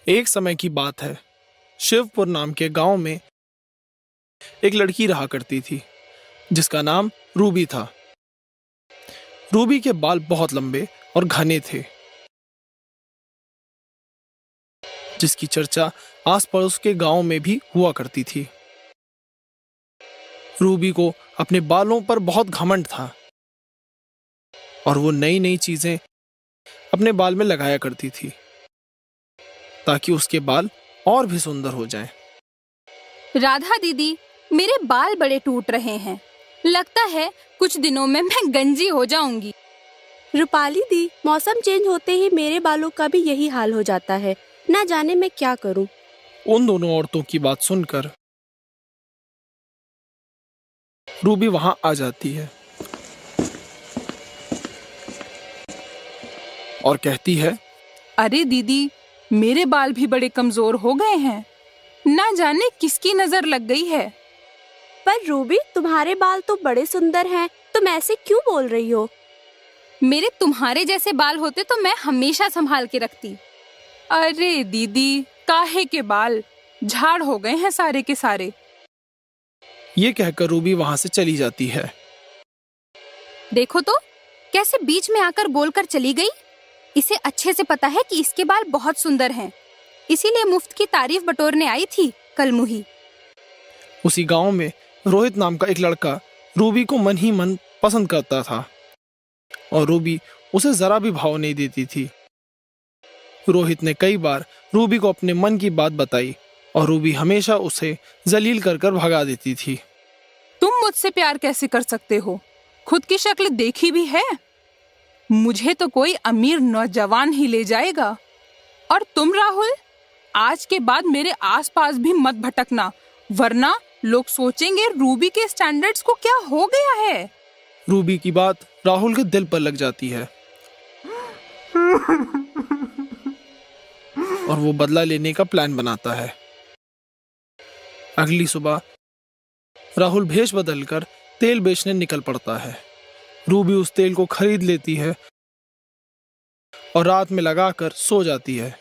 एक समय की बात है। शिवपुर नाम के गांव में एक लड़की रहा करती थी जिसका नाम रूबी था। रूबी के बाल बहुत लंबे और घने थे, जिसकी चर्चा आस पड़ोस के गांव में भी हुआ करती थी। रूबी को अपने बालों पर बहुत घमंड था और वो नई नई चीजें अपने बाल में लगाया करती थी ताकि उसके बाल और भी सुंदर हो जाएं। राधा दीदी, मेरे बाल बड़े टूट रहे हैं। लगता है कुछ दिनों में मैं गंजी हो जाऊंगी। रूपाली दी, मौसम चेंज होते ही मेरे बालों का भी यही हाल हो जाता है। ना जाने मैं क्या करूं। उन दोनों औरतों की बात सुनकर रूबी वहां आ जाती है और कहती है, अरे दीदी, मेरे बाल भी बड़े कमजोर हो गए हैं। ना जाने किसकी नजर लग गई है। पर रूबी, तुम्हारे बाल तो बड़े सुंदर हैं, तुम ऐसे क्यों बोल रही हो? मेरे तुम्हारे जैसे बाल होते तो मैं हमेशा संभाल के रखती। अरे दीदी, काहे के बाल, झाड़ हो गए हैं सारे के सारे। ये कहकर रूबी वहां से चली जाती है। देखो तो कैसे बीच में आकर बोलकर चली गई। इसे अच्छे से पता है कि इसके बाल बहुत सुंदर हैं, इसीलिए मुफ्त की तारीफ बटोरने आई थी कलमुही। उसी गांव में रोहित नाम का एक लड़का रूबी को मन ही मन पसंद करता था और रूबी उसे जरा भी भाव नहीं देती थी। रोहित ने कई बार रूबी को अपने मन की बात बताई और रूबी हमेशा उसे जलील कर कर भगा देती थी। तुम मुझसे प्यार कैसे कर सकते हो? खुद की शक्ल देखी भी है? मुझे तो कोई अमीर नौजवान ही ले जाएगा। और तुम राहुल, आज के बाद मेरे आसपास भी मत भटकना, वरना लोग सोचेंगे रूबी के स्टैंडर्ड्स को क्या हो गया है। रूबी की बात राहुल के दिल पर लग जाती है और वो बदला लेने का प्लान बनाता है। अगली सुबह राहुल भेष बदलकर तेल बेचने निकल पड़ता है। रूबी उस तेल को खरीद लेती है और रात में लगाकर सो जाती है।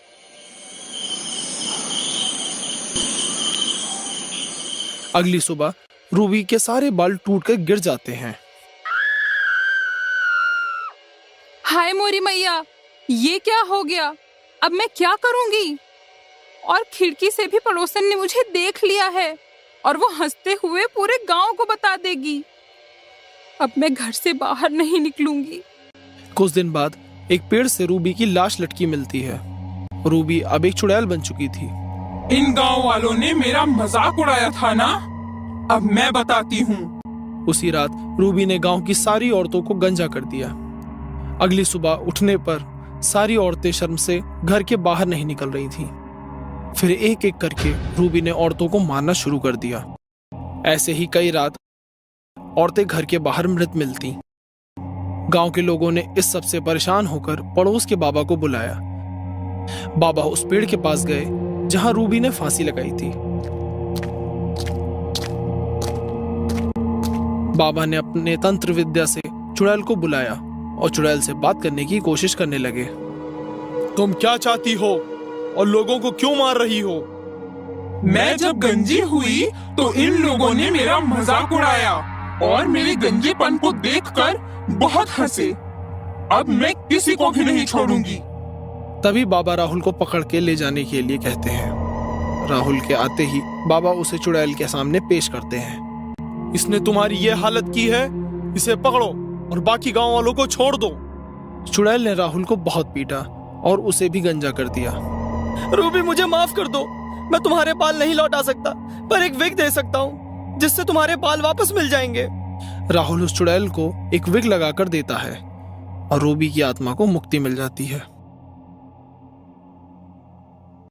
अगली सुबह रूबी के सारे बाल टूटकर गिर जाते हैं। हाय मोरी मैया, ये क्या हो गया? अब मैं क्या करूंगी? और खिड़की से भी पड़ोसन ने मुझे देख लिया है और वो हंसते हुए पूरे गांव को बता देगी। अब मैं घर से बाहर नहीं निकलूंगी। कुछ दिन बाद एक पेड़ से रूबी की लाश लटकी मिलती है। रूबी अब एक चुड़ैल बन चुकी थी। इन गांव वालों ने मेरा मजाक उड़ाया था ना, अब मैं बताती हूँ। उसी रात रूबी ने गांव की सारी औरतों को गंजा कर दिया। अगली सुबह उठने पर सारी औरतें शर्म से घर के बाहर नहीं निकल रही थीं। फिर एक एक करके रूबी ने औरतों को मारना शुरू कर दिया। ऐसे ही कई रात औरतें घर के बाहर मृत मिलती। गांव के लोगों ने इस सब से परेशान होकर पड़ोस के बाबा को बुलाया। बाबा उस पेड़ के पास गए जहां रूबी ने फांसी लगाई थी। बाबा ने अपने तंत्र विद्या से चुड़ैल को बुलाया और चुड़ैल से बात करने की कोशिश करने लगे। तुम क्या चाहती हो और लोगों को क्यों मार रही हो? मैं जब गंजी हुई तो इन लोगों ने मेरा मजाक उड़ाया और मेरे गंजेपन को देखकर बहुत हंसे। अब मैं किसी को भी नहीं छोड़ूंगी। तभी बाबा राहुल को पकड़ के ले जाने के लिए कहते हैं। राहुल के आते ही बाबा उसे चुड़ैल के सामने पेश करते हैं। इसने तुम्हारी ये हालत की है, इसे पकड़ो और बाकी गांव वालों को छोड़ दो। चुड़ैल ने राहुल को बहुत पीटा और उसे भी गंजा कर दिया। रूबी, मुझे माफ कर दो। मैं तुम्हारे बाल नहीं लौटा सकता, पर एक विग दे सकता हूँ जिससे तुम्हारे बाल वापस मिल जाएंगे। राहुल उस चुड़ैल को एक विग लगाकर देता है और रूबी की आत्मा को मुक्ति मिल जाती है।